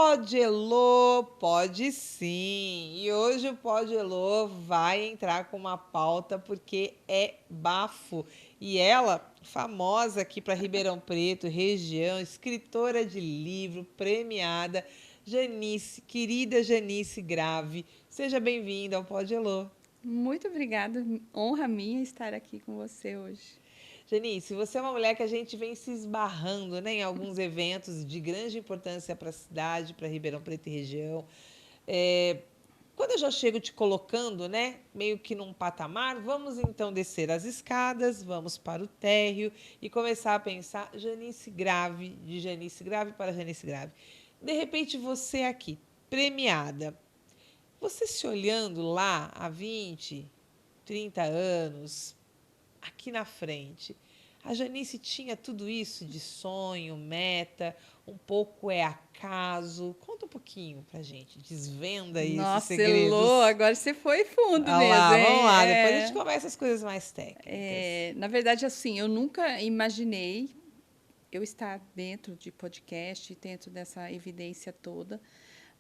Pode Elô, pode sim. E hoje o Pode Elô vai entrar com uma pauta porque é bafo. E ela, famosa aqui para Ribeirão Preto, região, escritora de livro, premiada, Janice, querida Janice Grave. Seja bem-vinda ao Pode Elô. Muito obrigada, honra minha estar aqui com você hoje. Janice, você é uma mulher que a gente vem se esbarrando, né, em alguns eventos de grande importância para a cidade, para Ribeirão Preto e região. É, Quando eu já chego te colocando, né, meio que num patamar, vamos então descer as escadas, vamos para o térreo e começar a pensar Janice Grave, de Janice Grave para Janice Grave. De repente, você aqui, premiada, você se olhando lá há 20, 30 anos, aqui na frente. A Janice tinha tudo isso de sonho, meta, um pouco é acaso. Conta um pouquinho pra gente, desvenda aí esses Nossa, Elô, segredos. agora você foi fundo Ah mesmo, lá, vamos hein? lá, depois a gente começa as coisas mais técnicas. Na verdade, assim, eu nunca imaginei eu estar dentro de podcast, dentro dessa evidência toda,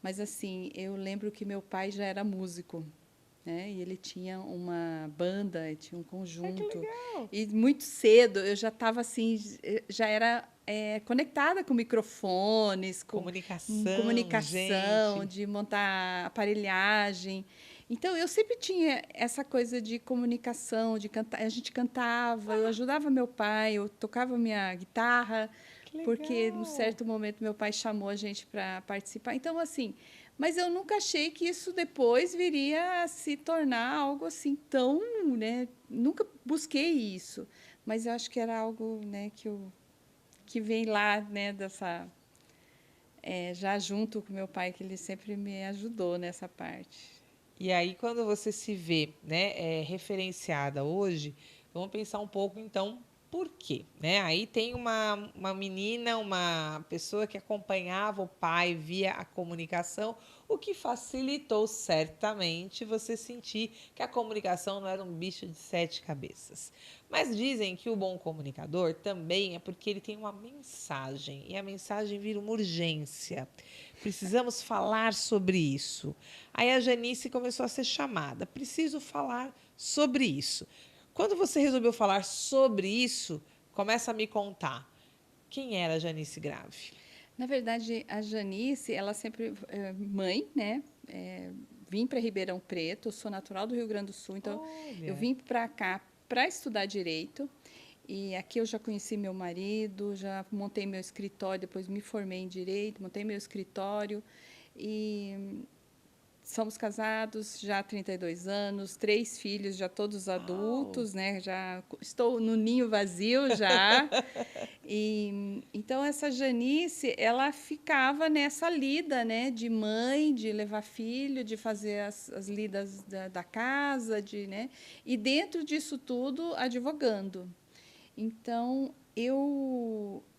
mas assim, eu lembro que meu pai já era músico, né? E ele tinha uma banda, ele tinha um Ai, que conjunto. legal. E muito cedo eu já estava assim, já era conectada com microfones, com Comunicação, comunicação, gente. de montar aparelhagem. Então eu sempre tinha essa coisa de comunicação, de cantar. A gente cantava, eu ajudava meu pai, eu tocava minha guitarra, Que porque num legal. certo momento meu pai chamou a gente para participar. Então assim, mas eu nunca achei que isso depois viria a se tornar algo assim tão, né? Nunca busquei isso, mas eu acho que era algo, né, que vem lá, né, dessa já junto com meu pai, que ele sempre me ajudou nessa parte. E aí, quando você se vê, né, referenciada hoje, vamos pensar um pouco, então, por quê? Né? Aí tem uma menina, uma pessoa que acompanhava o pai via a comunicação, o que facilitou certamente você sentir que a comunicação não era um bicho de sete cabeças. Mas dizem que o bom comunicador também é porque ele tem uma mensagem, e a mensagem vira uma urgência. Precisamos falar sobre isso. Aí a Janice começou a ser chamada. Preciso falar sobre isso. Quando você resolveu falar sobre isso, começa a me contar. Quem era a Janice Grave? Na verdade, a Janice, ela sempre mãe, né? Vim para Ribeirão Preto, eu sou natural do Rio Grande do Sul, então eu Olha, vim para cá para estudar direito. E aqui eu já conheci meu marido, já montei meu escritório, depois me formei em direito, montei meu escritório e somos casados já há 32 anos, 3 filhos, já todos uau. adultos, né? Já estou no ninho vazio já. E então essa Janice, ela ficava nessa lida, né, de mãe, de levar filho, de fazer as lidas da casa, de, né, e dentro disso tudo advogando. Então,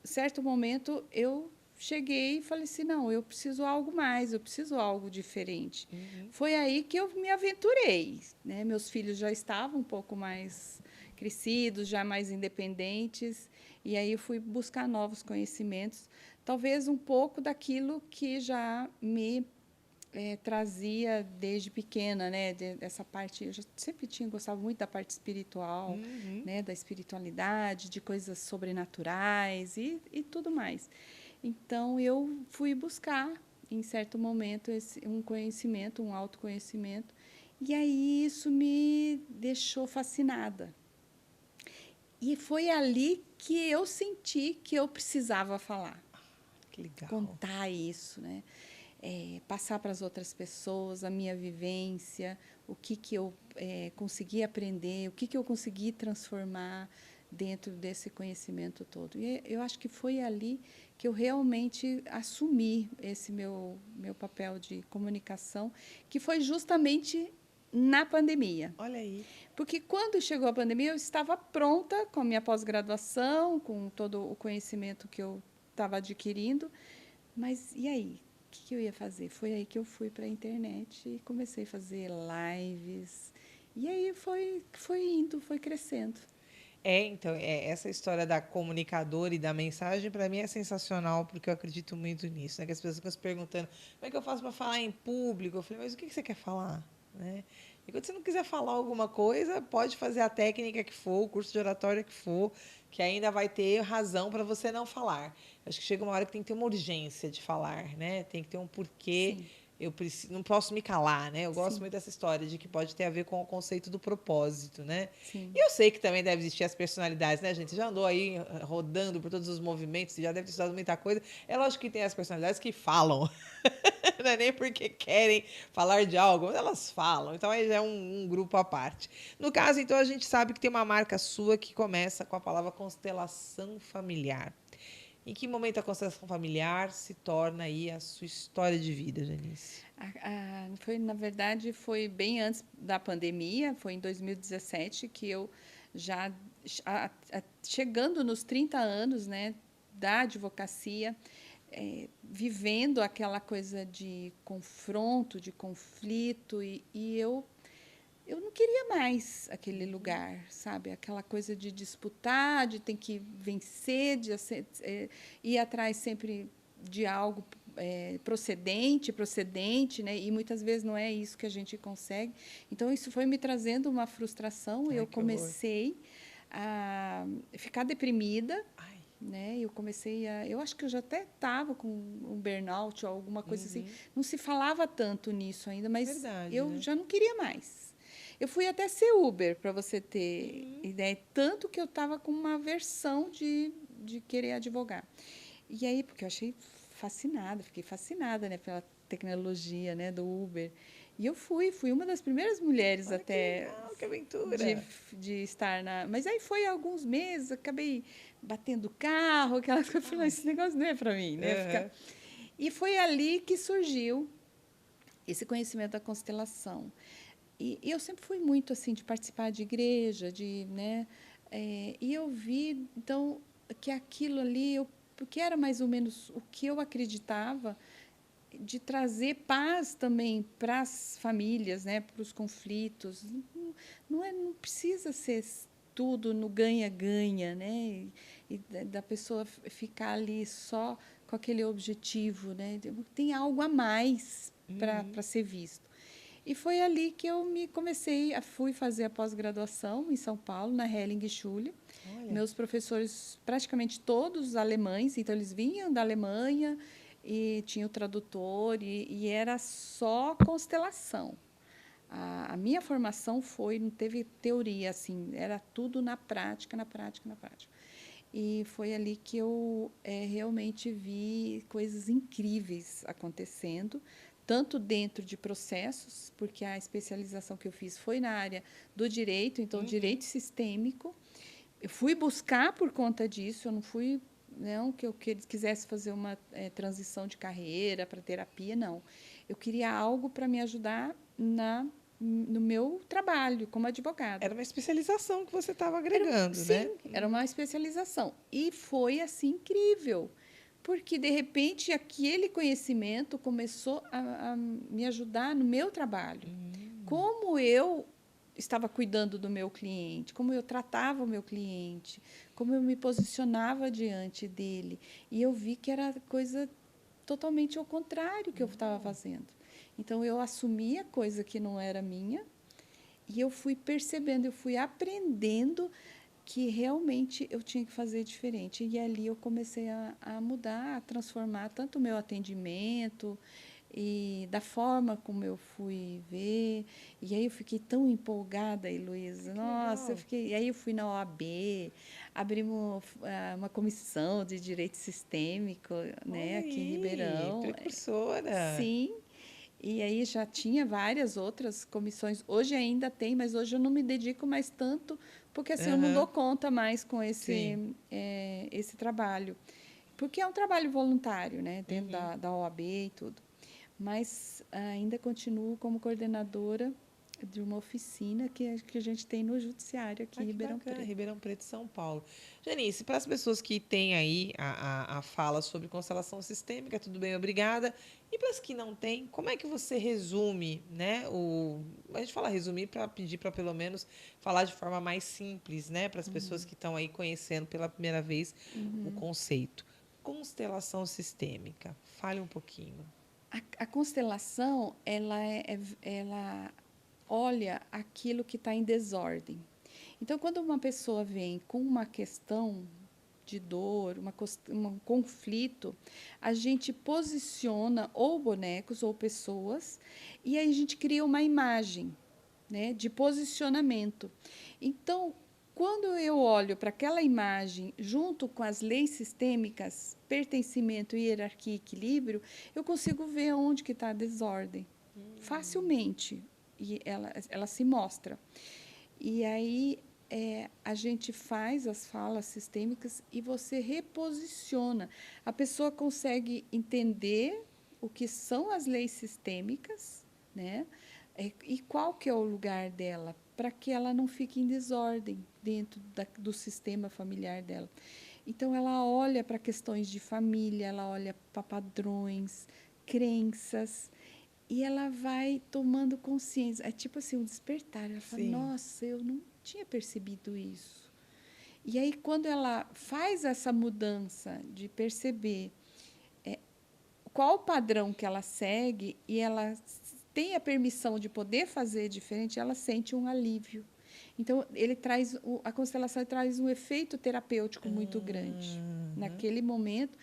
certo momento, eu cheguei e falei assim, não, eu preciso algo mais, eu preciso algo diferente. Uhum. Foi aí que eu me aventurei, né? Meus filhos já estavam um pouco mais crescidos, já mais independentes, e aí eu fui buscar novos conhecimentos, talvez um pouco daquilo que já me trazia desde pequena, né, dessa parte, eu já sempre tinha gostado muito da parte espiritual, Uhum. né, da espiritualidade, de coisas sobrenaturais e tudo mais. Então eu fui buscar em certo momento um conhecimento, um autoconhecimento, e aí isso me deixou fascinada. E foi ali que eu senti que eu precisava falar, Que legal. contar isso, né? Passar para as outras pessoas a minha vivência, o que eu consegui aprender, o que eu consegui transformar dentro desse conhecimento todo. E eu acho que foi ali que eu realmente assumi esse meu papel de comunicação, que foi justamente na pandemia. Olha aí. Porque quando chegou a pandemia, eu estava pronta com a minha pós-graduação, com todo o conhecimento que eu estava adquirindo, mas e aí? O que eu ia fazer? Foi aí que eu fui para a internet e comecei a fazer lives. E aí foi indo, foi crescendo. Então, essa história da comunicadora e da mensagem, para mim, é sensacional, porque eu acredito muito nisso, né? Que as pessoas ficam se perguntando, como é que eu faço para falar em público? Eu falei, mas o que você quer falar? Né? E quando você não quiser falar alguma coisa, pode fazer a técnica que for, o curso de oratória que for, que ainda vai ter razão para você não falar. Acho que chega uma hora que tem que ter uma urgência de falar, né? Tem que ter um porquê. Sim, Eu preciso, não posso me calar, né? Eu gosto sim, muito dessa história de que pode ter a ver com o conceito do propósito, né? E sim. eu sei que também deve existir as personalidades, né, gente? Você já andou aí rodando por todos os movimentos, já deve ter estudado muita coisa. É lógico que tem as personalidades que falam, não é nem porque querem falar de algo, mas elas falam. Então aí já é um grupo à parte. No caso, então, a gente sabe que tem uma marca sua que começa com a palavra constelação familiar. Em que momento a constelação familiar se torna aí a sua história de vida, Janice? Foi, na verdade, foi bem antes da pandemia, foi em 2017 que eu já chegando nos 30 anos, né, da advocacia, vivendo aquela coisa de confronto, de conflito, e eu não queria mais aquele lugar, sabe? Aquela coisa de disputar, de ter que vencer, ir atrás sempre de algo procedente, né? E muitas vezes não é isso que a gente consegue. Então, isso foi me trazendo uma frustração e Ai, eu que horror. comecei a ficar deprimida, Ai, né? Eu acho que eu já até estava com um burnout ou alguma coisa assim. uhum. Não se falava tanto nisso ainda, mas Verdade, eu né? já não queria mais. Eu fui até ser Uber, para você ter Uhum. ideia, tanto que eu estava com uma aversão de querer advogar. E aí, porque eu achei fascinada, fiquei fascinada, né, pela tecnologia, né, do Uber. E eu fui uma das primeiras mulheres Olha que até legal, que de, aventura. de estar na. Mas aí foi alguns meses, acabei batendo carro, aquelas coisas. Eu falei, "Não, Ai, esse negócio não é para mim, né? aham. E foi ali que surgiu esse conhecimento da constelação. E eu sempre fui muito assim de participar de igreja, né? E eu vi então que aquilo ali, porque era mais ou menos o que eu acreditava de trazer paz também para as famílias, né? Para os conflitos. Não precisa ser tudo no ganha-ganha, né? E da pessoa ficar ali só com aquele objetivo, né? Tem algo a mais Uhum. para ser visto. E foi ali que eu fui fazer a pós-graduação em São Paulo, na Hellingschule. Olha, Meus professores, praticamente todos alemães, então eles vinham da Alemanha e tinha o tradutor, e era só constelação. A minha formação não teve teoria, assim, era tudo na prática, na prática, na prática. E foi ali que eu realmente vi coisas incríveis acontecendo, tanto dentro de processos, porque a especialização que eu fiz foi na área do direito, então, uhum. direito sistêmico. Eu fui buscar por conta disso, eu não fui. Não que eu quisesse fazer uma transição de carreira para terapia, não. Eu queria algo para me ajudar no meu trabalho como advogada. Era uma especialização que você estava Era, agregando, né? sim, era uma especialização. E foi assim incrível, porque de repente aquele conhecimento começou a me ajudar no meu trabalho. Hum. Como eu estava cuidando do meu cliente, como eu tratava o meu cliente, como eu me posicionava diante dele. E eu vi que era coisa totalmente ao contrário que eu estava fazendo. Então eu assumia coisa que não era minha e eu fui percebendo, eu fui aprendendo que realmente eu tinha que fazer diferente. E ali eu comecei a mudar, a transformar tanto o meu atendimento e da forma como eu fui ver. E aí eu fiquei tão empolgada, Ai, Heloísa. que Nossa, legal. e aí eu fui na OAB, abrimos uma comissão de direito sistêmico, Olha né, aqui em aí, Ribeirão. precursora. Sim, e aí já tinha várias outras comissões. Hoje ainda tem, mas hoje eu não me dedico mais tanto, porque assim eu não dou Aham, conta mais com sim. esse trabalho. Porque é um trabalho voluntário, né, dentro Uhum. da OAB e tudo. Mas ainda continuo como coordenadora de uma oficina que a gente tem no judiciário aqui Ah, em que Ribeirão bacana, Preto. Ribeirão Preto, São Paulo. Janice, para as pessoas que têm aí a fala sobre constelação sistêmica, tudo bem, obrigada. E para as que não têm, como é que você resume, né? A gente fala resumir para pedir para pelo menos falar de forma mais simples, né? Para as pessoas que estão aí conhecendo pela primeira vez o conceito. Constelação sistêmica. Fale um pouquinho. A constelação, ela olha aquilo que está em desordem. Então, quando uma pessoa vem com uma questão de dor, um conflito, a gente posiciona ou bonecos ou pessoas e aí a gente cria uma imagem, né, de posicionamento. Então, quando eu olho para aquela imagem junto com as leis sistêmicas, pertencimento, hierarquia e equilíbrio, eu consigo ver onde que está a desordem facilmente e ela se mostra. E aí a gente faz as falas sistêmicas e você reposiciona. A pessoa consegue entender o que são as leis sistêmicas, né? E qual que é o lugar dela, para que ela não fique em desordem dentro do sistema familiar dela. Então, ela olha para questões de família, ela olha para padrões, crenças, e ela vai tomando consciência. É tipo assim, um despertar. Ela fala, Sim. nossa, eu não tinha percebido isso. E aí, quando ela faz essa mudança de perceber qual o padrão que ela segue e ela tem a permissão de poder fazer diferente, ela sente um alívio. Então, a constelação traz um efeito terapêutico muito grande Uhum. naquele momento.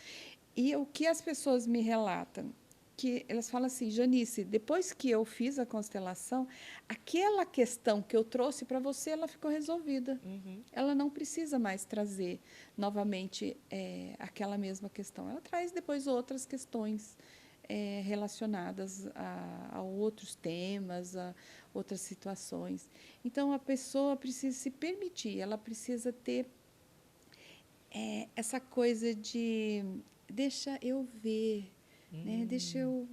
E o que as pessoas me relatam? Que elas falam assim, Janice, depois que eu fiz a constelação, aquela questão que eu trouxe para você, ela ficou resolvida. Uhum. Ela não precisa mais trazer novamente aquela mesma questão. Ela traz depois outras questões relacionadas a outros temas, a outras situações. Então, a pessoa precisa se permitir, ela precisa ter essa coisa de deixa eu ver, né? Deixa eu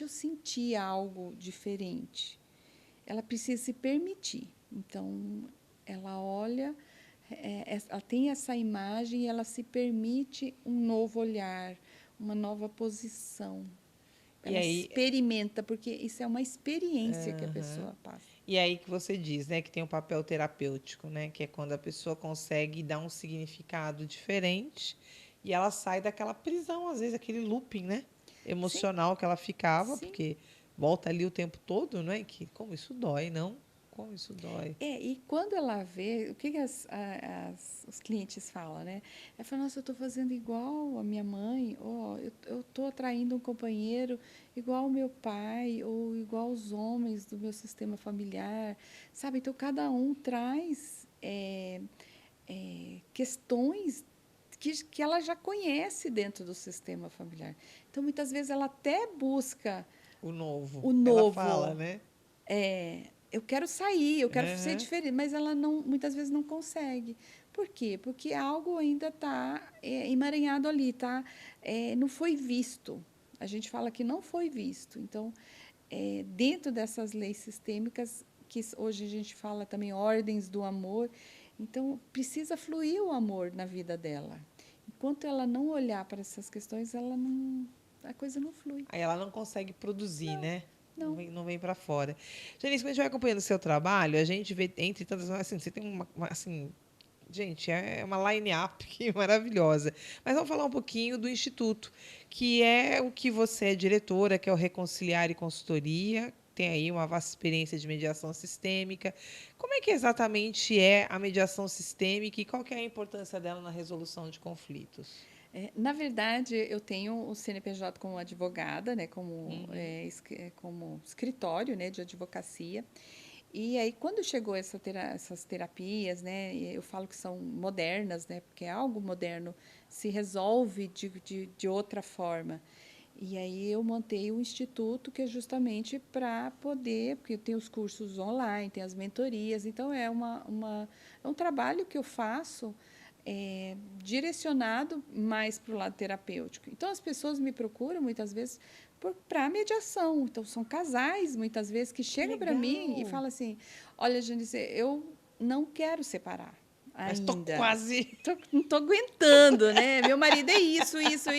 sentir algo diferente. Ela precisa se permitir. Então, ela olha, ela tem essa imagem e ela se permite um novo olhar, uma nova posição. E Ela aí, experimenta, porque isso é uma experiência que a aham. pessoa passa. E aí que você diz, né, que tem um papel terapêutico, né, que é quando a pessoa consegue dar um significado diferente e ela sai daquela prisão, às vezes aquele looping, né, Sim, emocional que ela ficava, sim. porque volta ali o tempo todo, né, que como isso dói, não? Como isso dói. E quando ela vê, o que, que os clientes falam, né? Ela fala, nossa, eu estou fazendo igual a minha mãe, ó, eu estou atraindo um companheiro igual ao meu pai, ou igual os homens do meu sistema familiar, sabe? Então, cada um traz questões que ela já conhece dentro do sistema familiar. Então, muitas vezes, ela até busca O novo. o Ela fala, novo, né? eu quero sair, eu quero ser Aham. diferente, mas ela não, muitas vezes não consegue. Por quê? Porque algo ainda está emaranhado ali, tá? Não foi visto. A gente fala que não foi visto. Então, dentro dessas leis sistêmicas, que hoje a gente fala também ordens do amor, então precisa fluir o amor na vida dela. Enquanto ela não olhar para essas questões, a coisa não flui. Aí ela não consegue produzir, Não, né? não. Não vem para fora. Janice, quando a gente vai acompanhando o seu trabalho, a gente vê, entre tantas, assim, você tem assim, gente, é uma line-up que maravilhosa. Mas vamos falar um pouquinho do Instituto, que é o que você é diretora, que é o Reconciliar e Consultoria, tem aí uma vasta experiência de mediação sistêmica. Como é que exatamente é a mediação sistêmica e qual que é a importância dela na resolução de conflitos? Na verdade, eu tenho o CNPJ como advogada, né, Uhum. como escritório, né, de advocacia. E aí, quando chegou essas terapias, né, eu falo que são modernas, né, porque é algo moderno, se resolve de outra forma. E aí eu montei o instituto que é justamente para poder, porque tem os cursos online, tem as mentorias, então é um trabalho que eu faço direcionado mais para o lado terapêutico. Então, as pessoas me procuram, muitas vezes, para mediação. Então, são casais, muitas vezes, que Que chegam para mim e legal. falam assim, olha, Janice, eu não quero separar Mas tô ainda. quase. Não estou aguentando, né? Meu marido é isso. Então,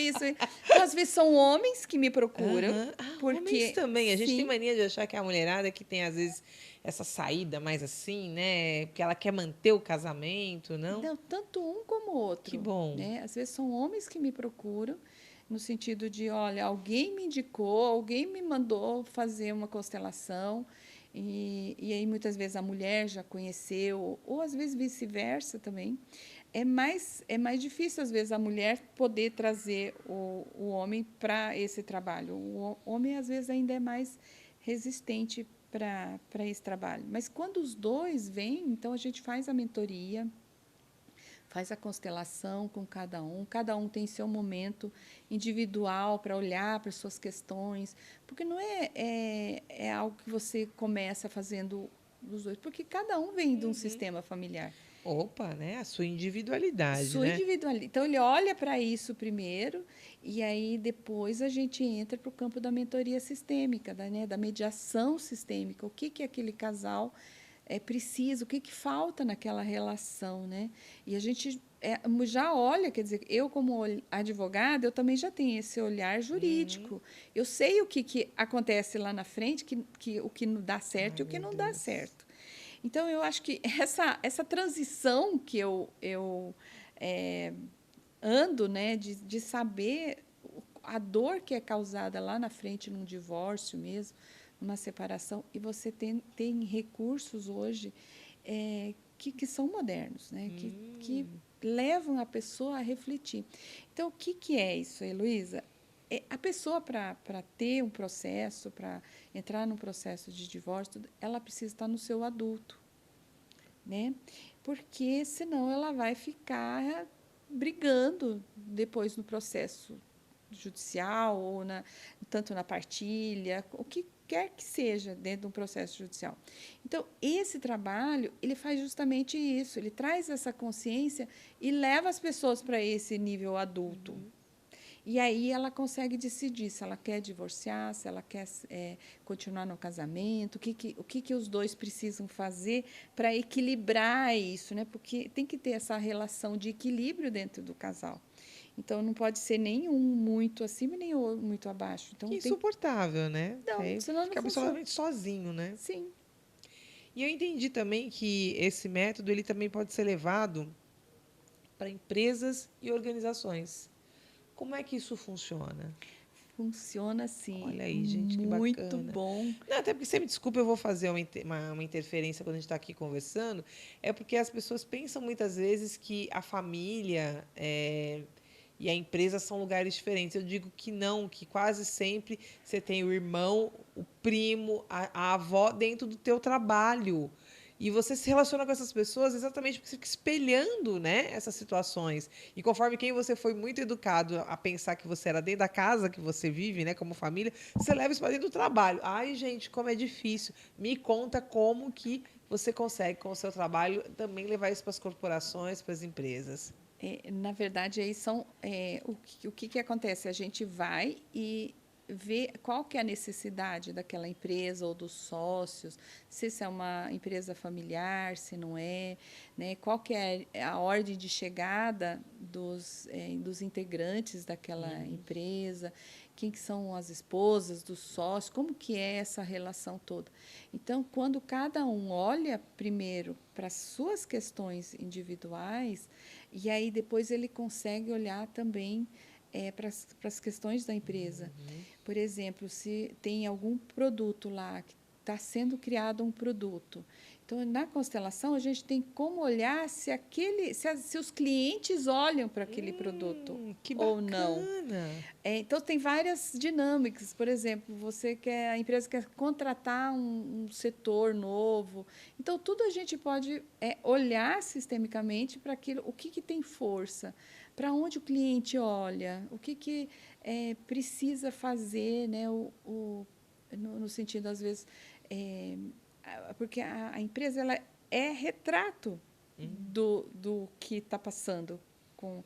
às vezes, são homens que me procuram, Aham. Ah, homens porque, também. A gente tem sim, mania de achar que é a mulherada que tem, às vezes, essa saída mais assim, né? Porque ela quer manter o casamento, não? não, tanto um como o Que outro, bom. né? Às vezes são homens que me procuram no sentido de, olha, alguém me indicou, alguém me mandou fazer uma constelação e aí muitas vezes a mulher já conheceu ou às vezes vice-versa também. É mais difícil às vezes a mulher poder trazer o homem para esse trabalho. O homem às vezes ainda é mais resistente para esse trabalho. Mas quando os dois vêm, então a gente faz a mentoria, faz a constelação com cada um tem seu momento individual para olhar para suas questões, porque não é algo que você começa fazendo dos dois, porque cada um vem de um Uhum. sistema familiar. Opa, né? A sua individualidade, Sua né? individualidade. Então, ele olha para isso primeiro, e aí depois a gente entra para o campo da mentoria sistêmica, da mediação sistêmica. O que aquele casal precisa, o que falta naquela relação, né? E a gente já olha, quer dizer, eu como advogada, eu também já tenho esse olhar Uhum. jurídico. Eu sei o que acontece lá na frente, o que não dá certo e Ai, o que meu não dá Deus. certo. Então, eu acho que essa transição que eu é, ando, né, de saber a dor que é causada lá na frente num divórcio mesmo, numa separação, e você tem recursos hoje que são modernos, né, que Hum. levam a pessoa a refletir. Então, o que é isso, Heloísa? A pessoa, para ter um processo, para entrar num processo de divórcio, ela precisa estar no seu adulto, né? Porque senão ela vai ficar brigando depois no processo judicial ou tanto na partilha, o que quer que seja dentro de um processo judicial. Então, esse trabalho, ele faz justamente isso, ele traz essa consciência e leva as pessoas para esse nível adulto, Uhum. e aí ela consegue decidir se ela quer divorciar, se ela quer continuar no casamento, o que os dois precisam fazer para equilibrar isso, né? Porque tem que ter essa relação de equilíbrio dentro do casal. Então não pode ser nenhum muito acima nem o muito abaixo. Que Então tem insuportável, né? Que não, aí senão não fica funciona. absolutamente sozinho, né? Sim. E eu entendi também que esse método ele também pode ser levado para empresas e organizações. Como é que isso funciona? Funciona assim, Olha aí, gente, que muito bacana. bom. Não, até porque você me desculpa, eu vou fazer uma interferência quando a gente está aqui conversando. É porque as pessoas pensam muitas vezes que a família e a empresa são lugares diferentes. Eu digo que não, que quase sempre você tem o irmão, o primo, a avó dentro do teu trabalho. E você se relaciona com essas pessoas exatamente porque você fica espelhando, né, essas situações. E conforme quem você foi muito educado a pensar que você era dentro da casa que você vive, né, como família, você leva isso para dentro do trabalho. Ai, gente, como é difícil. Me conta como que você consegue, com o seu trabalho, também levar isso para as corporações, para as empresas. Na verdade, aí são o que acontece? A gente vai e vê qual que é a necessidade daquela empresa ou dos sócios, se isso é uma empresa familiar, se não é, né? Qual que é a ordem de chegada dos integrantes daquela Uhum. empresa, quem que são as esposas dos sócios, como que é essa relação toda. Então, quando cada um olha primeiro para as suas questões individuais, e aí depois ele consegue olhar também para as questões da empresa. Uhum. Por exemplo, se tem algum produto lá que está sendo criado um produto. Então, na constelação, a gente tem como olhar se os clientes olham para aquele produto Que ou não. bacana. Então, tem várias dinâmicas. Por exemplo, a empresa quer contratar um setor novo. Então, tudo a gente pode olhar sistemicamente para aquilo, o que tem força, para onde o cliente olha, o que precisa fazer, né? No sentido, às vezes, porque a empresa ela é retrato do que está passando com,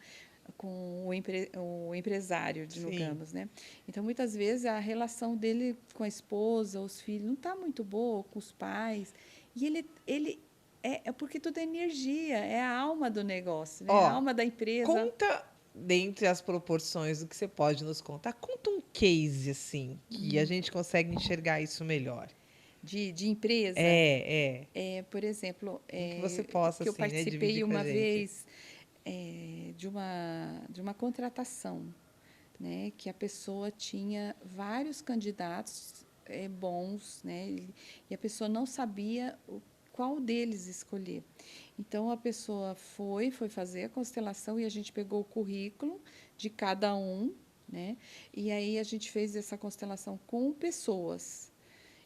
o empresário, Sim. digamos, né? Então, muitas vezes, a relação dele com a esposa, os filhos, não está muito boa, com os pais. E ele é porque tudo é energia, é a alma do negócio, né? A Ó, alma da empresa. conta, dentre as proporções do que você pode nos contar, conta um case, assim, que a gente consegue enxergar isso melhor. De empresa. É. Por exemplo, Um que você possa, que eu assim, né, participei dividir com a uma gente. vez de uma contratação, né, que a pessoa tinha vários candidatos bons, né, e a pessoa não sabia qual deles escolher. Então, a pessoa foi fazer a constelação e a gente pegou o currículo de cada um, né, e aí a gente fez essa constelação com pessoas.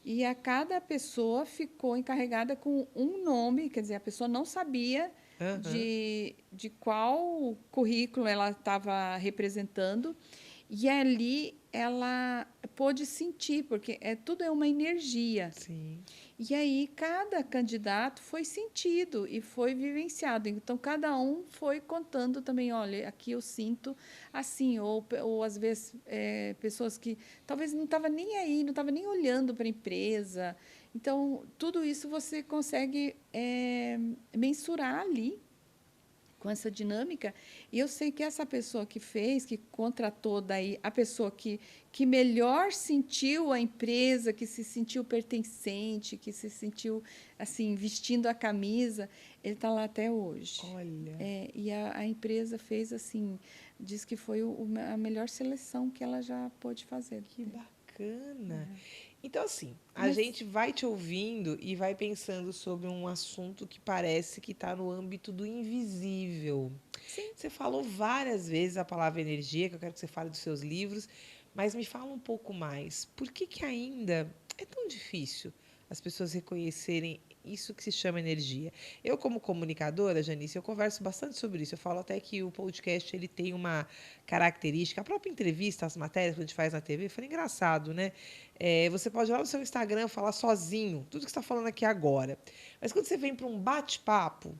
E a cada pessoa ficou encarregada com um nome, quer dizer, a pessoa não sabia Aham. de qual currículo ela estava representando, e ali ela pôde sentir, porque tudo é uma energia. Sim. E aí cada candidato foi sentido e foi vivenciado. Então cada um foi contando também, olha, aqui eu sinto assim, ou às vezes pessoas que talvez não estavam nem aí, não estavam nem olhando para a empresa. Então tudo isso você consegue mensurar ali com essa dinâmica. E eu sei que essa pessoa que fez, que contratou daí, a pessoa que melhor sentiu a empresa, que se sentiu pertencente, que se sentiu assim, vestindo a camisa, ele está lá até hoje. Olha, E a empresa fez assim, diz que foi a melhor seleção que ela já pôde fazer. que bacana. Então, assim, a Mas gente vai te ouvindo e vai pensando sobre um assunto que parece que está no âmbito do invisível. sim, Você falou várias vezes a palavra energia, que eu quero que você fale dos seus livros, mas me fala um pouco mais. Por que que ainda é tão difícil as pessoas reconhecerem isso que se chama energia? Eu, como comunicadora, Janice, eu converso bastante sobre isso. Eu falo até que o podcast ele tem uma característica, a própria entrevista, as matérias que a gente faz na TV, foi engraçado, né? Você pode ir lá no seu Instagram falar sozinho, tudo que você está falando aqui agora. Mas quando você vem para um bate-papo,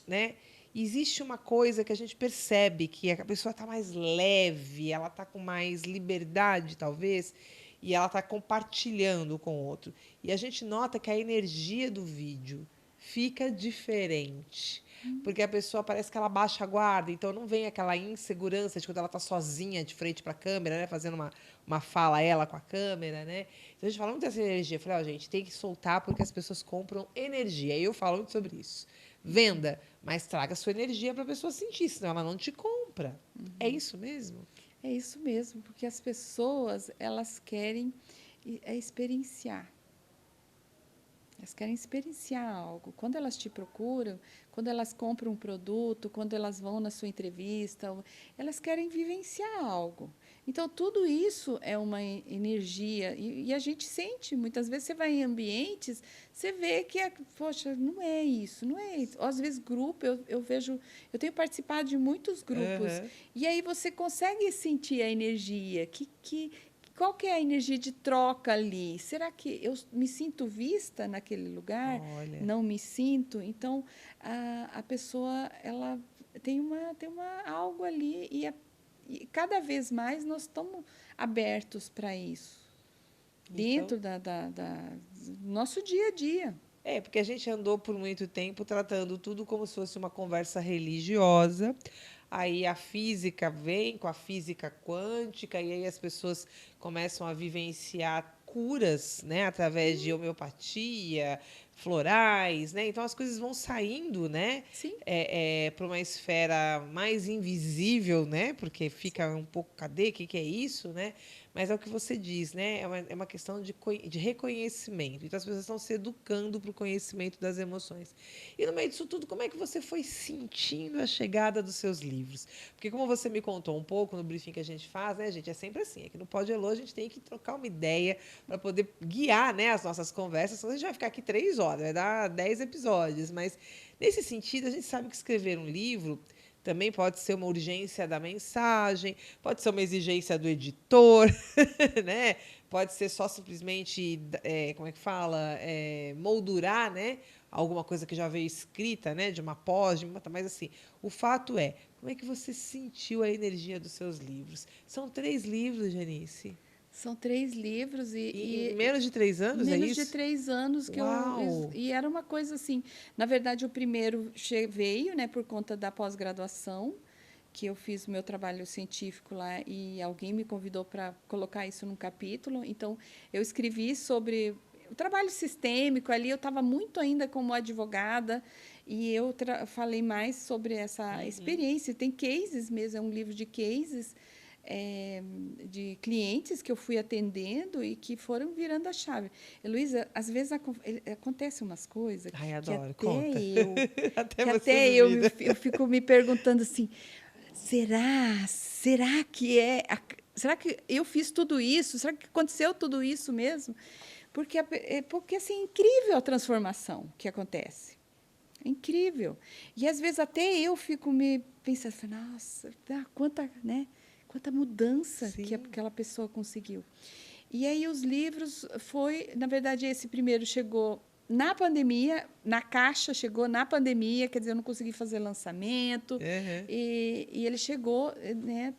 né? Existe uma coisa que a gente percebe que a pessoa está mais leve, ela está com mais liberdade, talvez, e ela está compartilhando com o outro. E a gente nota que a energia do vídeo fica diferente. Porque a pessoa parece que ela baixa a guarda, então não vem aquela insegurança de quando ela está sozinha de frente para a câmera, né? Fazendo uma fala ela com a câmera, né? Então a gente fala muito dessa energia. Eu falei, ó, gente, tem que soltar porque as pessoas compram energia. E eu falo muito sobre isso. Venda, mas traga sua energia para a pessoa sentir, senão ela não te compra. É isso mesmo? é isso mesmo, porque as pessoas elas querem experienciar. Elas querem experienciar algo. Quando elas te procuram, quando elas compram um produto, quando elas vão na sua entrevista, elas querem vivenciar algo. Então, tudo isso é uma energia. E a gente sente, muitas vezes você vai em ambientes, você vê que, poxa, não é isso, não é isso. Às vezes, grupo, eu vejo, eu tenho participado de muitos grupos, Aham. e aí você consegue sentir a energia, qual que é a energia de troca ali? Será que eu me sinto vista naquele lugar? Olha. Não me sinto? Então, a pessoa ela tem uma algo ali e cada vez mais nós estamos abertos para isso Então, dentro do nosso dia a dia. porque a gente andou por muito tempo tratando tudo como se fosse uma conversa religiosa. Aí a física vem com a física quântica, e aí as pessoas começam a vivenciar curas, né, através de homeopatia, florais, né? Então as coisas vão saindo, né, Sim, para uma esfera mais invisível, né? Porque sim. fica um pouco, cadê? O que que é isso, né? Mas é o que você diz, né? É uma questão de reconhecimento. Então as pessoas estão se educando para o conhecimento das emoções. E no meio disso tudo, como é que você foi sentindo a chegada dos seus livros? Porque como você me contou um pouco no briefing que a gente faz, né, gente? É sempre assim. Aqui no Pode Elô a gente tem que trocar uma ideia para poder guiar, né, as nossas conversas. Senão a gente vai ficar aqui 3 horas, vai dar 10 episódios. Mas nesse sentido, a gente sabe que escrever um livro também pode ser uma urgência da mensagem, pode ser uma exigência do editor, né? Pode ser só simplesmente, como é que fala? Moldurar, né? Alguma coisa que já veio escrita, né? De uma pós, mas assim, o fato é, como é que você sentiu a energia dos seus livros? São 3 livros, Janice. São 3 livros Em menos de 3 anos, é menos de isso? 3 anos que Uau! e era uma coisa assim. Na verdade, o primeiro veio, né, por conta da pós-graduação, que eu fiz o meu trabalho científico lá e alguém me convidou para colocar isso num capítulo. Então, eu escrevi sobre o trabalho sistêmico ali. Eu estava muito ainda como advogada e eu falei mais sobre essa Uhum. experiência. Tem cases mesmo, é um livro de cases de clientes que eu fui atendendo e que foram virando a chave. Heloísa, às vezes acontecem umas coisas Ai, que adoro, até conta. eu, Até que você até eu, duvida. eu fico me perguntando assim, será que será que eu fiz tudo isso? Será que aconteceu tudo isso mesmo? Porque assim, é incrível a transformação que acontece. É incrível. E às vezes até eu fico me pensando, nossa, quanta, né? Quanta mudança que Sim. aquela pessoa conseguiu. E aí os livros na verdade, esse primeiro chegou na pandemia, na caixa, chegou na pandemia, quer dizer, eu não consegui fazer lançamento, Uhum. e ele chegou, né?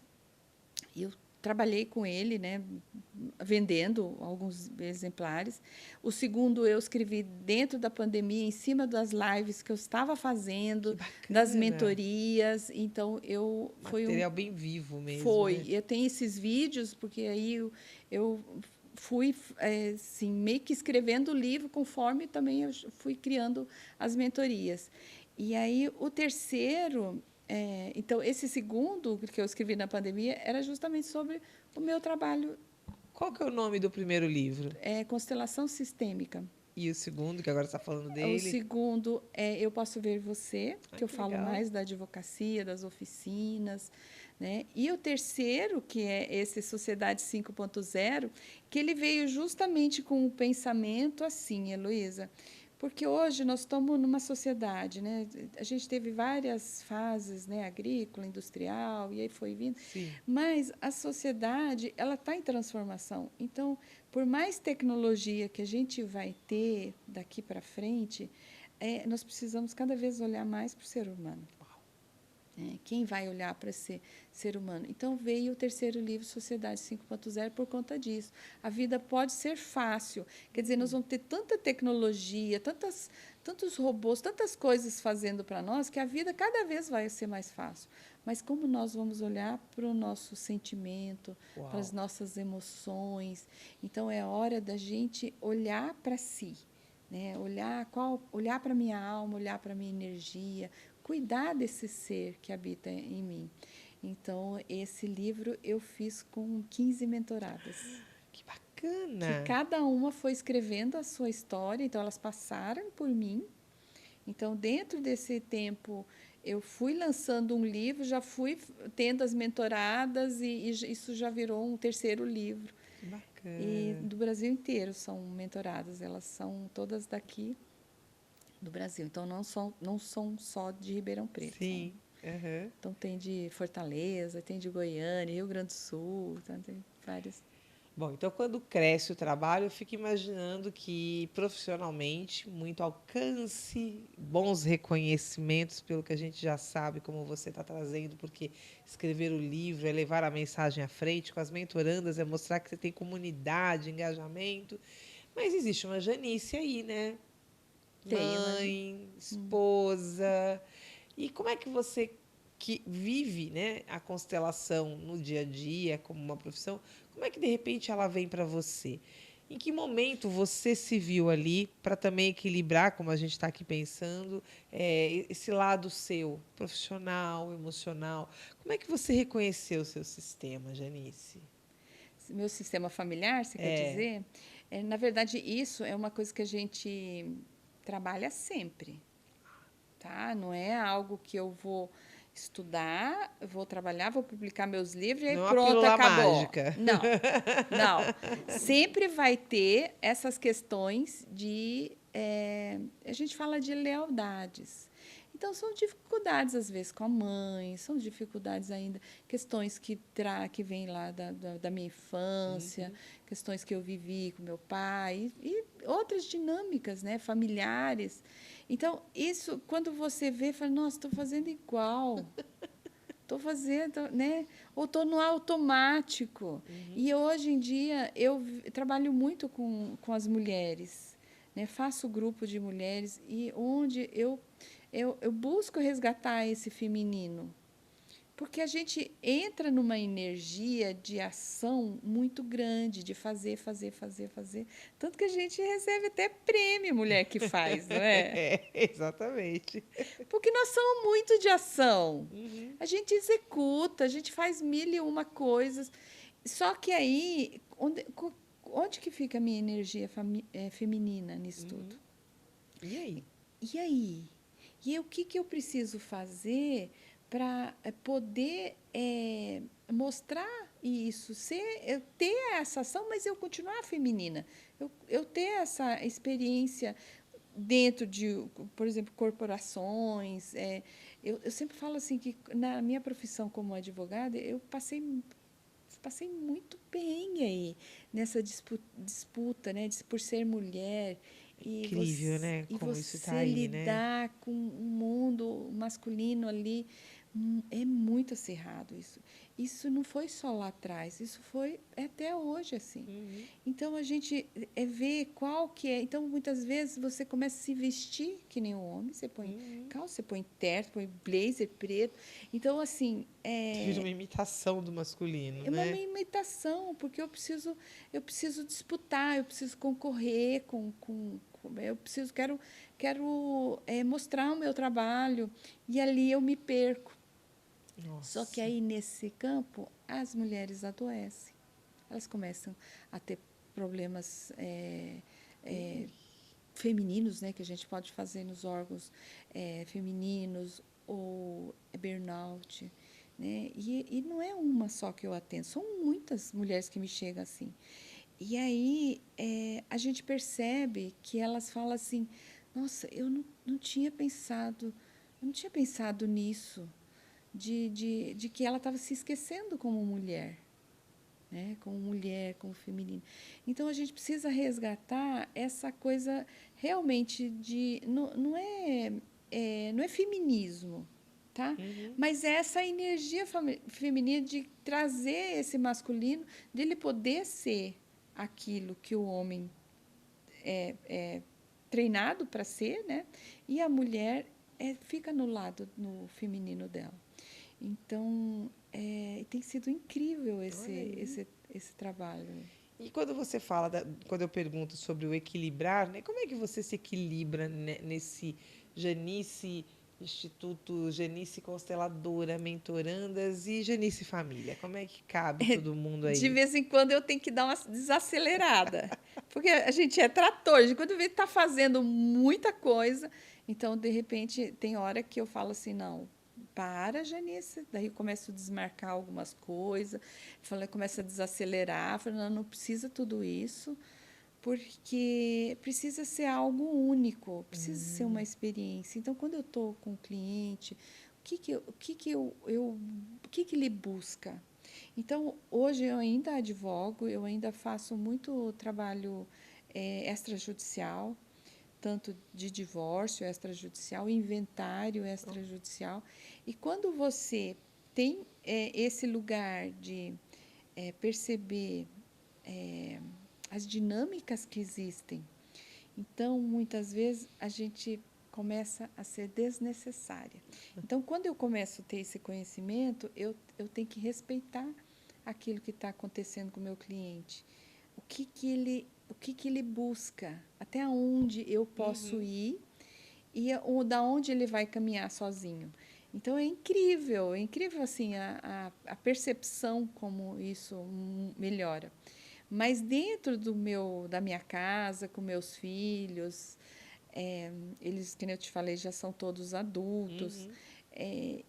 E eu trabalhei com ele, né, vendendo alguns exemplares. O segundo eu escrevi dentro da pandemia, em cima das lives que eu estava Que fazendo, das bacana. mentorias. Então Material bem vivo mesmo, foi. né? Eu tenho esses vídeos porque aí eu fui assim, meio que escrevendo o livro conforme também eu fui criando as mentorias. E aí o terceiro então, esse segundo que eu escrevi na pandemia era justamente sobre o meu trabalho, Qual que é o nome do primeiro livro? constelação sistêmica. E o segundo, que agora você está falando O dele? segundo é Eu Posso Ver Você, Ai, que eu que falo legal. mais da advocacia, das oficinas. Né? E o terceiro, que é esse Sociedade 5.0, que ele veio justamente com o pensamento assim, Heloísa, porque hoje nós estamos numa sociedade, né? A gente teve várias fases, né? Agrícola, industrial, e aí foi vindo, Sim. mas a sociedade ela está em transformação. Então, por mais tecnologia que a gente vai ter daqui para frente, nós precisamos cada vez olhar mais para o ser humano. Quem vai olhar para esse ser humano? Então, veio o terceiro livro, Sociedade 5.0, por conta disso. A vida pode ser fácil. Quer dizer, nós vamos ter tanta tecnologia, tantos robôs, tantas coisas fazendo para nós, que a vida cada vez vai ser mais fácil. Mas como nós vamos olhar para o nosso sentimento, para as Uau. nossas emoções? Então, é hora da gente olhar para si. Né? Olhar para a minha alma, olhar para a minha energia, cuidar desse ser que habita em mim. Então, esse livro eu fiz com 15 mentoradas, Que que bacana. cada uma foi escrevendo a sua história, então elas passaram por mim. Então, dentro desse tempo, eu fui lançando um livro, já fui tendo as mentoradas e isso já virou um terceiro livro. Que E bacana. do Brasil inteiro são mentoradas, elas são todas daqui do Brasil. Então, não são só de Ribeirão Preto. Sim. Uhum. Então, tem de Fortaleza, tem de Goiânia, Rio Grande do Sul, então, tem vários. Bom, então quando cresce o trabalho, eu fico imaginando que profissionalmente, muito alcance, bons reconhecimentos, pelo que a gente já sabe, como você está trazendo, porque escrever o livro é levar a mensagem à frente, com as mentorandas é mostrar que você tem comunidade, engajamento. Mas existe uma Janice aí, né? Tem, imagina. Mãe, esposa. E como é que você que vive, né, a constelação no dia a dia como uma profissão, como é que de repente ela vem para você? Em que momento você se viu ali para também equilibrar, como a gente está aqui pensando, esse lado seu, profissional, emocional? Como é que você reconheceu o seu sistema, Janice? Meu sistema familiar, você quer É, dizer? Na verdade, isso é uma coisa que a gente trabalha sempre, tá? Não é algo que eu vou estudar, vou trabalhar, vou publicar meus livros e aí não é uma pronto, pílula acabou. mágica. Não, não. Sempre vai ter essas questões a gente fala de lealdades. Então, são dificuldades, às vezes, com a mãe, são dificuldades ainda, questões que vêm lá da minha infância, questões que eu vivi com meu pai, e outras dinâmicas, né, familiares. Então, isso, quando você vê, fala, nossa, estou fazendo igual. Estou fazendo, né? Ou estou no automático. E hoje em dia trabalho muito com as mulheres, né? Faço grupo de mulheres e onde eu busco resgatar esse feminino. Porque a gente entra numa energia de ação muito grande, de fazer, fazer, fazer, fazer. Tanto que a gente recebe até prêmio, mulher que faz, não é? Exatamente. Porque nós somos muito de ação. Uhum. A gente executa, a gente faz mil e uma coisas. Só que aí, onde que fica a minha energia feminina nisso tudo? E aí? E aí? E aí, o que eu preciso fazer para poder mostrar isso, eu ter essa ação, mas eu continuar feminina, eu ter essa experiência dentro de, por exemplo, corporações. Eu sempre falo assim que na minha profissão como advogada, eu passei muito bem aí nessa disputa, né, por ser mulher Incrível, né? e Como isso tá você aí, né? lidar com um mundo masculino ali. É muito acirrado isso. Isso não foi só lá atrás, isso foi até hoje assim. Então a gente vê qual que é. Então muitas vezes você começa a se vestir que nem um homem, você põe calça, você põe terno, põe blazer preto. Então assim, Vira uma imitação do masculino, é uma né? imitação, porque eu preciso disputar, eu preciso concorrer quero mostrar o meu trabalho e ali eu me perco. Só que Nossa. aí nesse campo as mulheres adoecem, elas começam a ter problemas femininos, né, que a gente pode fazer nos órgãos femininos, ou burnout, né? E não é uma só que eu atendo, são muitas mulheres que me chegam assim. E aí a gente percebe que elas falam assim, nossa, não tinha pensado, eu não tinha pensado nisso, de que ela estava se esquecendo como mulher, né? Como mulher, como feminino. Então a gente precisa resgatar essa coisa realmente de não é feminismo, tá? Mas é essa energia feminina de trazer esse masculino, dele poder ser aquilo que o homem é treinado para ser, né? E a mulher fica no feminino dela. Então, tem sido incrível Olha aí. esse trabalho. E quando você fala, quando eu pergunto sobre o equilibrar, né? Como é que você se equilibra nesse Janice Instituto, Janice Consteladora, Mentorandas e Janice Família? Como é que cabe todo mundo De aí? vez em quando eu tenho que dar uma desacelerada, porque a gente é trator, de quando vê que está fazendo muita coisa, então, de repente, tem hora que eu falo assim, não, para, Janice, daí eu começo a desmarcar algumas coisas, começo a desacelerar, falo, não precisa tudo isso, porque precisa ser algo único, precisa ser uma experiência. Então, quando eu estou com o cliente, o que ele busca? Então, hoje eu ainda advogo, eu ainda faço muito trabalho extrajudicial, tanto de divórcio extrajudicial, inventário extrajudicial. E quando você tem esse lugar de perceber as dinâmicas que existem, então, muitas vezes, a gente começa a ser desnecessária. Então, quando eu começo a ter esse conhecimento, eu tenho que respeitar aquilo que está acontecendo com o meu cliente. O que ele busca, até onde eu posso ir ou da onde ele vai caminhar sozinho. Então, é incrível assim, a percepção como isso melhora. Mas dentro da minha casa, com meus filhos, eles, como eu te falei, já são todos adultos.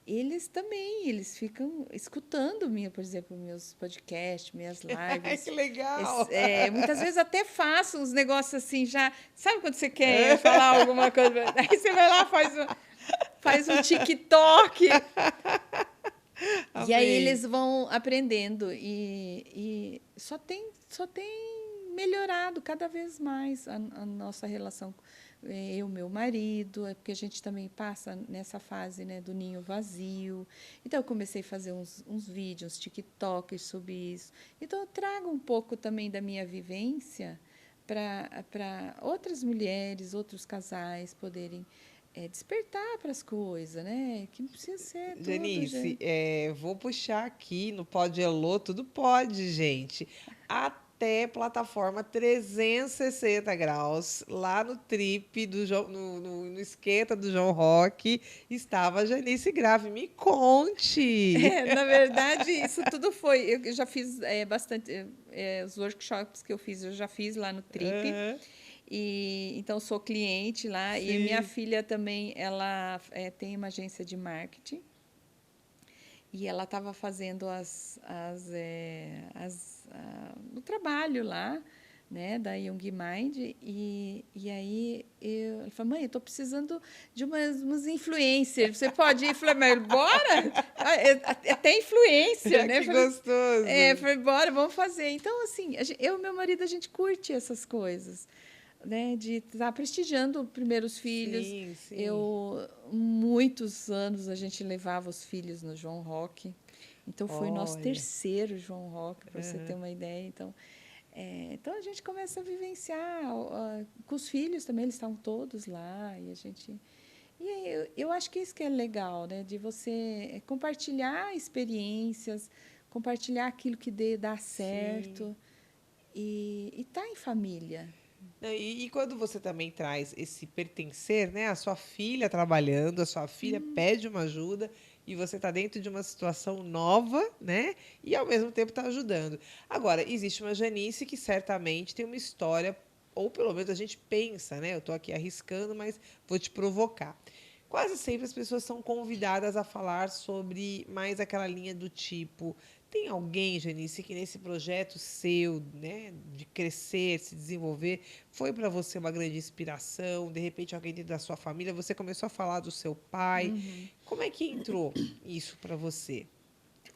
Eles também, eles ficam escutando, por exemplo, meus podcasts, minhas lives. Que legal! Muitas vezes até faço uns negócios assim, já. Sabe quando você quer falar alguma coisa? Aí você vai lá, faz um TikTok. E aí Amei. eles vão aprendendo e só tem melhorado cada vez mais a nossa relação. Eu, meu marido, é porque a gente também passa nessa fase, né, do ninho vazio. Então, eu comecei a fazer uns vídeos, uns TikToks sobre isso. Então, eu trago um pouco também da minha vivência para outras mulheres, outros casais poderem despertar para as coisas, né? Que não precisa ser tudo, Janice, gente. vou puxar aqui no Pode Elô, tudo pode, gente. Até plataforma 360 graus, lá no Trip do no Esquenta do João Rock, estava a Janice Grave. Me conte! Na verdade, isso tudo foi. Eu já fiz bastante. Os workshops que eu fiz, eu já fiz lá no Trip. Aham, E então sou cliente lá. E minha sim. filha também, ela tem uma agência de marketing. E ela estava fazendo o trabalho lá, né, da Young Mind, e aí ela falou, mãe, eu estou precisando de umas influencers, você pode ir? Eu falei, mas bora? Até influência, né? Eu Que falei, gostoso! falei, bora, vamos fazer. Então, assim, eu e meu marido, a gente curte essas coisas, né, de estar prestigiando primeiro os filhos. Sim, sim. Eu muitos anos a gente levava os filhos no João Rock. Então foi o nosso Olha. terceiro João Rock, para você ter Aham. uma ideia. Então a gente começa a vivenciar com os filhos também, eles estavam todos lá e a gente. E aí, eu acho que isso que é legal, né, de você compartilhar experiências, compartilhar aquilo que dá Sim. certo e estar em família. Não, e quando você também traz esse pertencer, né? A sua filha trabalhando, a sua filha pede uma ajuda e você está dentro de uma situação nova, né? E ao mesmo tempo está ajudando. Agora, existe uma Janice que certamente tem uma história, ou pelo menos a gente pensa, né? Eu estou aqui arriscando, mas vou te provocar. Quase sempre as pessoas são convidadas a falar sobre mais aquela linha do tipo: tem alguém, Janice, que nesse projeto seu, né, de crescer, se desenvolver, foi para você uma grande inspiração? De repente, alguém dentro da sua família, você começou a falar do seu pai. Uhum. Como é que entrou isso para você?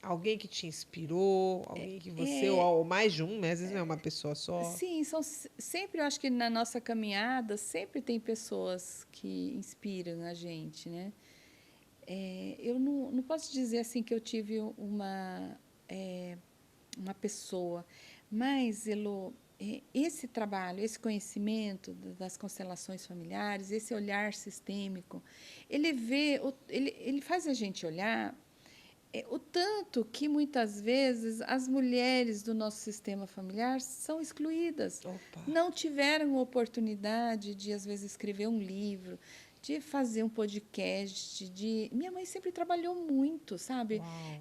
Alguém que te inspirou? Alguém que você, É, ou mais de um, né? Às vezes não é uma pessoa só. sim, sempre, eu acho que na nossa caminhada, sempre tem pessoas que inspiram a gente, né? Eu não posso dizer assim que eu tive é, uma pessoa, mas, Elô, esse trabalho, esse conhecimento das constelações familiares, esse olhar sistêmico, ele faz a gente olhar o tanto que muitas vezes as mulheres do nosso sistema familiar são excluídas, Opa! não tiveram oportunidade de às vezes escrever um livro, de fazer um podcast, de minha mãe sempre trabalhou muito, sabe? Uau!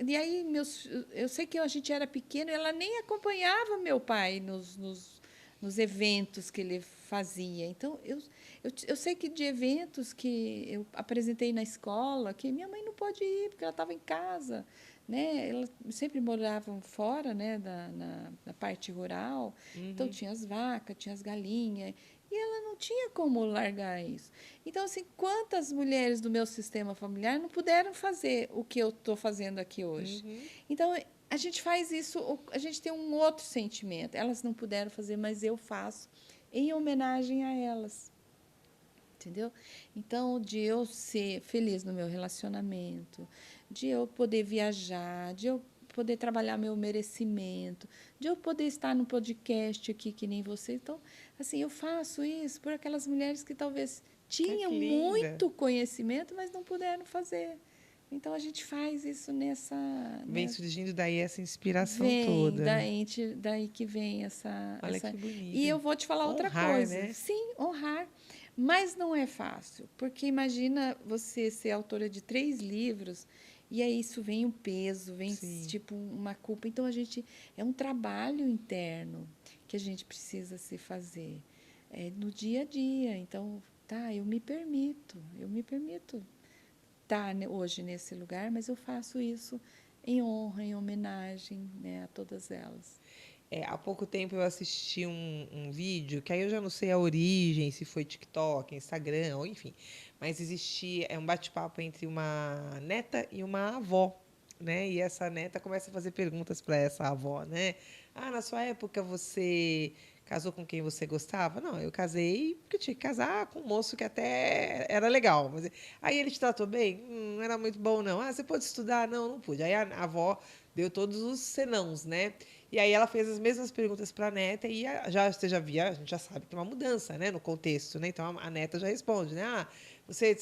E aí eu sei que a gente era pequeno, ela nem acompanhava meu pai nos eventos que ele fazia. Então eu sei que de eventos que eu apresentei na escola, que minha mãe não pode ir, porque ela estava em casa. Né? Ela sempre morava fora, né, na parte rural, então Uhum. tinha as vacas, tinha as galinhas, e ela não tinha como largar isso. Então, assim, quantas mulheres do meu sistema familiar não puderam fazer o que eu estou fazendo aqui hoje? Uhum. Então, a gente faz isso, a gente tem um outro sentimento. Elas não puderam fazer, mas eu faço em homenagem a elas. Entendeu? Então, de eu ser feliz no meu relacionamento, de eu poder viajar, de eu poder trabalhar meu merecimento, de eu poder estar no podcast aqui que nem você. Então, assim, eu faço isso por aquelas mulheres que talvez Ai, tinham que linda! muito conhecimento, mas não puderam fazer. Então, a gente faz isso Vem né, surgindo daí essa inspiração vem, toda. daí que vem Olha que E bonito. eu vou te falar outra Honrar, coisa. né? Sim, honrar. Mas não é fácil, porque imagina você ser autora de 3 livros e aí isso vem um peso, vem Sim. tipo uma culpa. Então é um trabalho interno que a gente precisa se fazer no dia a dia. Então, tá, eu me permito estar hoje nesse lugar, mas eu faço isso em honra, em homenagem, né, a todas elas. Há pouco tempo eu assisti um vídeo, que aí eu já não sei a origem, se foi TikTok, Instagram, ou enfim. Mas existia um bate-papo entre uma neta e uma avó, né? E essa neta começa a fazer perguntas para essa avó, né? Ah, na sua época você casou com quem você gostava? Não, eu casei porque eu tinha que casar com um moço que até era legal. Mas aí ele te tratou bem? Não era muito bom, não. Ah, você pôde estudar? Não, não pude. Aí a avó deu todos os senãos, né? E aí ela fez as mesmas perguntas para a neta e você já via, a gente já sabe que tem uma mudança, né, no contexto, né? Então a neta já responde, né? Ah, você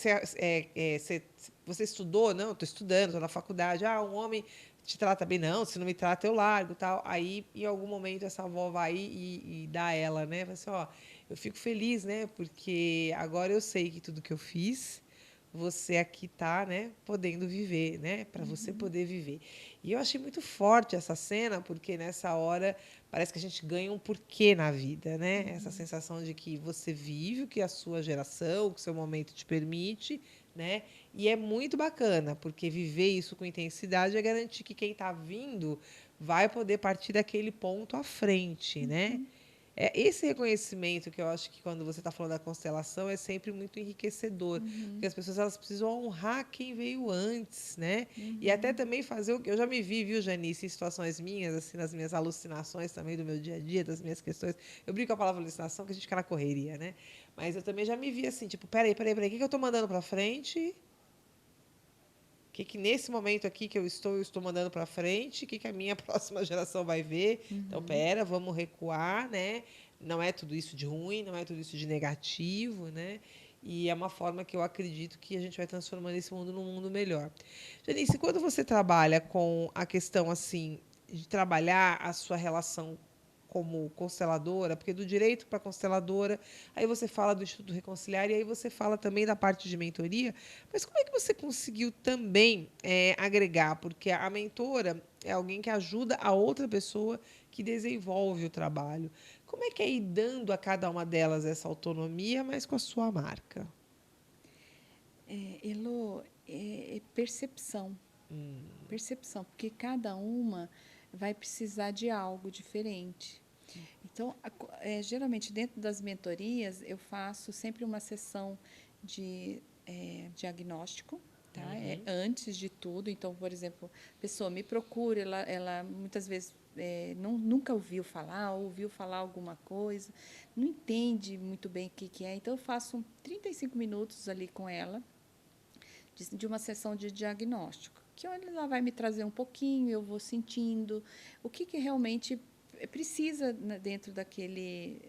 estudou? Não, estou estudando, estou na faculdade. Ah, um homem te trata bem? Não, se não me trata eu largo, tal. Aí em algum momento essa avó vai e dá a ela, né? Fala assim, ó, eu fico feliz, né? Porque agora eu sei que tudo que eu fiz você aqui tá, né, podendo viver, né, para você poder viver. E eu achei muito forte essa cena, porque nessa hora parece que a gente ganha um porquê na vida, né? Essa sensação de que você vive o que a sua geração, o que o seu momento te permite, né? E é muito bacana, porque viver isso com intensidade é garantir que quem está vindo vai poder partir daquele ponto à frente, né? É esse reconhecimento que eu acho que quando você está falando da constelação é sempre muito enriquecedor, porque Uhum, as pessoas elas precisam honrar quem veio antes, né? E até uhum. também fazer o que eu já me vi, viu, Janice, em situações minhas, assim, nas minhas alucinações também do meu dia a dia, das minhas questões. Eu brinco com a palavra alucinação, que a gente fica na correria, né? Mas eu também já me vi assim, tipo, peraí, o que que eu estou mandando para frente? O que, que nesse momento aqui que eu estou mandando para frente, o que, que a minha próxima geração vai ver? Então, pera, vamos recuar, né? Não é tudo isso de ruim, não é tudo isso de negativo, né? E é uma forma que eu acredito que a gente vai transformando esse mundo num mundo melhor. Janice, quando você trabalha com a questão assim de trabalhar a sua relação como consteladora, porque do direito para consteladora, aí você fala do Instituto Reconciliar e aí você fala também da parte de mentoria, mas como é que você conseguiu também agregar? Porque a mentora é alguém que ajuda a outra pessoa que desenvolve o trabalho. Como é que é ir dando a cada uma delas essa autonomia, mas com a sua marca? Elô, é percepção, percepção, porque cada uma vai precisar de algo diferente. Então, geralmente dentro das mentorias, eu faço sempre uma sessão de diagnóstico, tá? É Uhum, antes de tudo. Então, por exemplo, a pessoa me procura, ela muitas vezes nunca ouviu falar alguma coisa, não entende muito bem o que, que é. Então, eu faço 35 minutos ali com ela, de uma sessão de diagnóstico, que ela vai me trazer um pouquinho, eu vou sentindo o que, que realmente precisa dentro daquele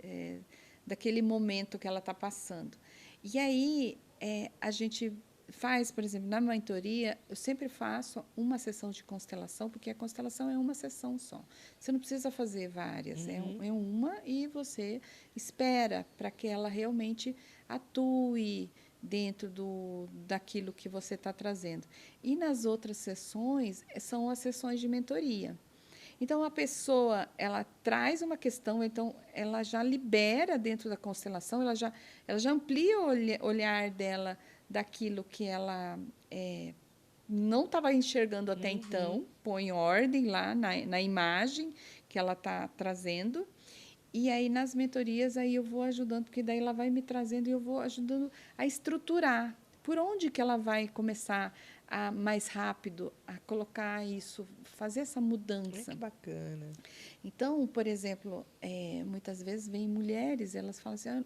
momento que ela está passando. E aí a gente faz, por exemplo, na mentoria, eu sempre faço uma sessão de constelação, porque a constelação é uma sessão só. Você não precisa fazer várias, uhum. é uma e você espera para que ela realmente atue dentro daquilo que você está trazendo. E nas outras sessões, são as sessões de mentoria. Então, a pessoa, ela traz uma questão, então, ela já libera dentro da constelação, ela já amplia o olhar dela daquilo que ela não estava enxergando até então, Uhum. põe ordem lá na imagem que ela está trazendo, e aí, nas mentorias, aí eu vou ajudando, porque daí ela vai me trazendo e eu vou ajudando a estruturar. Por onde que ela vai começar a mais rápido a colocar isso, fazer essa Ai, que mudança. bacana. Então, por exemplo, muitas vezes vêm mulheres, elas falam assim,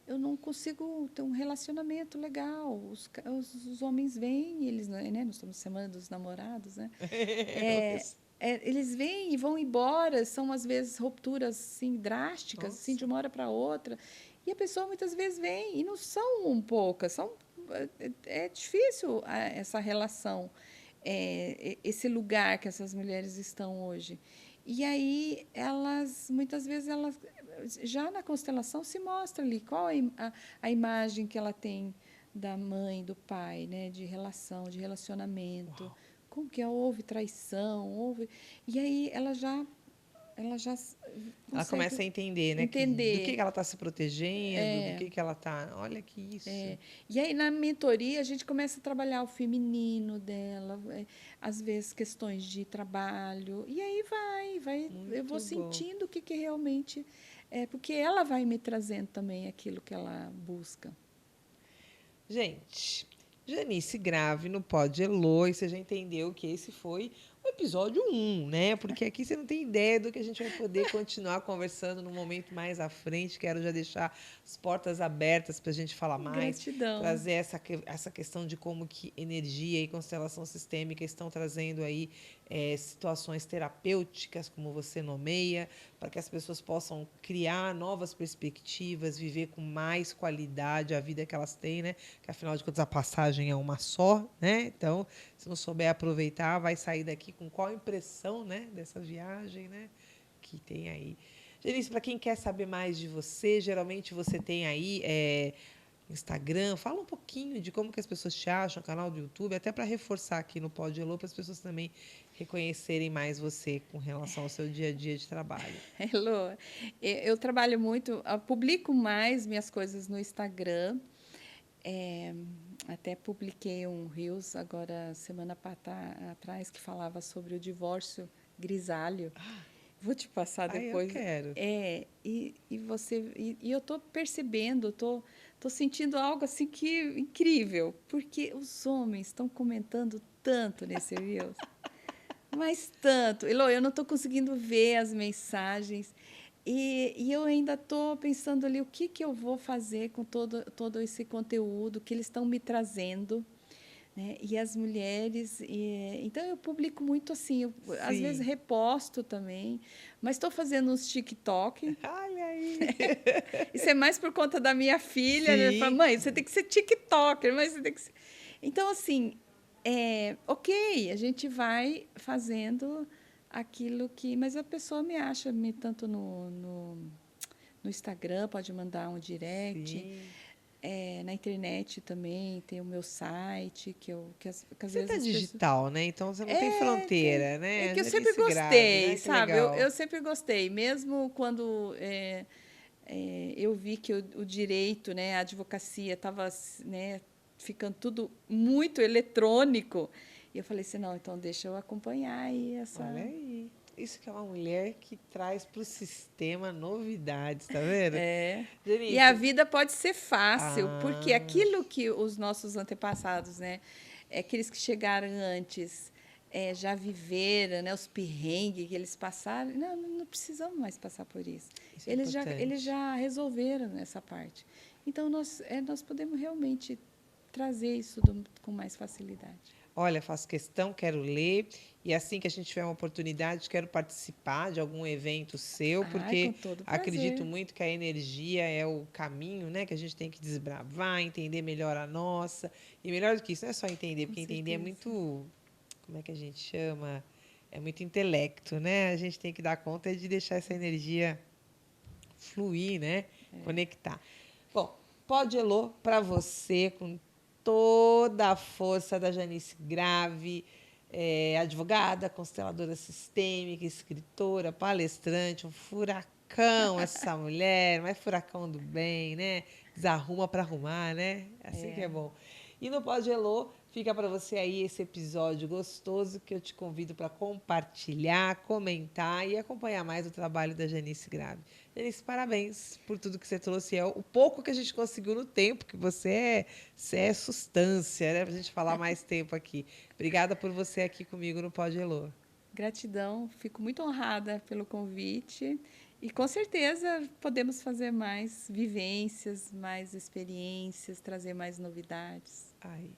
eu não consigo ter um relacionamento legal. Os homens vêm, eles, né, nós estamos na semana dos namorados, né? Eu É, eles vêm e vão embora, são às vezes rupturas assim, drásticas, assim, de Nossa. uma hora para outra. E a pessoa muitas vezes vem, e não são poucas, é difícil essa relação, esse lugar que essas mulheres estão hoje. E aí, muitas vezes, já na constelação se mostra ali qual a imagem que ela tem da mãe, do pai, né, de relação, de relacionamento, Uau. como que houve traição, houve. E aí ela já ela já Ela começa a consegue entender, né? Do que entender. ela está se protegendo, do que ela está. Olha que isso. E aí, na mentoria, a gente começa a trabalhar o feminino dela, às vezes questões de trabalho, e aí eu vou Muito bom. sentindo o que, que realmente é, porque ela vai me trazendo também aquilo que ela busca. Gente, Janice Grave no Pod Elô, e você já entendeu que esse foi o episódio 1, né? Porque aqui você não tem ideia do que a gente vai poder continuar conversando no momento mais à frente. Quero já deixar as portas abertas para a gente falar mais, Gratidão. trazer essa questão de como que energia e constelação sistêmica estão trazendo aí situações terapêuticas, como você nomeia, para que as pessoas possam criar novas perspectivas, viver com mais qualidade a vida que elas têm, né? Que afinal de contas a passagem é uma só, né? Então, se não souber aproveitar, vai sair daqui com qual impressão, né, dessa viagem, né, que tem aí. Janice, para quem quer saber mais de você, geralmente você tem aí Instagram, fala um pouquinho de como que as pessoas te acham, canal do YouTube, até para reforçar aqui no Pod Elô, para as pessoas também reconhecerem mais você com relação ao seu dia a dia de trabalho. Hello. Eu trabalho muito, eu publico mais minhas coisas no Instagram. É, até publiquei um Reels agora semana atrás que falava sobre o divórcio grisalho. Vou te passar Ai, eu depois. quero. E eu estou percebendo, tô sentindo algo assim que incrível, porque os homens estão comentando tanto nesse Reels. Mas tanto. Elô, eu não estou conseguindo ver as mensagens. E eu ainda estou pensando ali o que, que eu vou fazer com todo esse conteúdo que eles estão me trazendo. Né? E as mulheres. Então, eu publico muito assim. Às vezes Sim. reposto também. Mas estou fazendo uns TikTok. Olha aí. Isso é mais por conta da minha filha. Né? Fala, Sim. mãe, você tem que ser TikToker. Mas você tem que ser... Então, assim, ok, a gente vai fazendo aquilo que. Mas a pessoa me acha tanto no Instagram, pode mandar um direct. Sim. Na internet também tem o meu site, que às Você tá vezes as pessoas. digital, né? Então você não tem É fronteira, é né? que eu sempre Janice Grave, gostei, né? Que sabe? Eu, legal. eu sempre gostei, mesmo quando eu vi que o direito, né, a advocacia estava, né, ficando tudo muito eletrônico. E eu falei assim, não, então deixa eu acompanhar aí Olha essa. aí. Isso que é uma mulher que traz para o sistema novidades, tá vendo? E a Janice. vida pode ser fácil, porque Ah, aquilo que os nossos antepassados, né, aqueles que chegaram antes, já viveram, né, os perrengues que eles passaram, não precisamos mais passar por isso. isso é Eles importante. já resolveram essa parte. Então, nós podemos realmente trazer isso com mais facilidade. Olha, faço questão, quero ler. E assim que a gente tiver uma oportunidade, quero participar de algum evento seu, Ai, com porque todo acredito prazer. muito que a energia é o caminho, né? Que a gente tem que desbravar, entender melhor a nossa. E melhor do que isso, não é só entender, Com porque entender é certeza. muito, como é que a gente chama? É muito intelecto, né? A gente tem que dar conta de deixar essa energia fluir, né? Conectar. Bom, pode Elô para você com toda a força da Janice Grave, advogada, consteladora sistêmica, escritora, palestrante, um furacão essa mulher, mas furacão do bem, né? Desarruma para arrumar, né? Assim que é bom. E no Pode Elô, fica para você aí esse episódio gostoso que eu te convido para compartilhar, comentar e acompanhar mais o trabalho da Janice Grave. Janice, parabéns por tudo que você trouxe. É o pouco que a gente conseguiu no tempo, que você é substância, né? Para a gente falar mais tempo aqui. Obrigada por você aqui comigo no Pode Elô. Gratidão, fico muito honrada pelo convite e com certeza podemos fazer mais vivências, mais experiências, trazer mais novidades. Aí.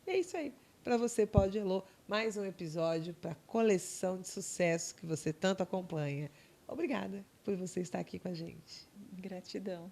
É isso aí. Para você, Pode Elô, mais um episódio para a coleção de sucesso que você tanto acompanha. Obrigada por você estar aqui com a gente. Gratidão.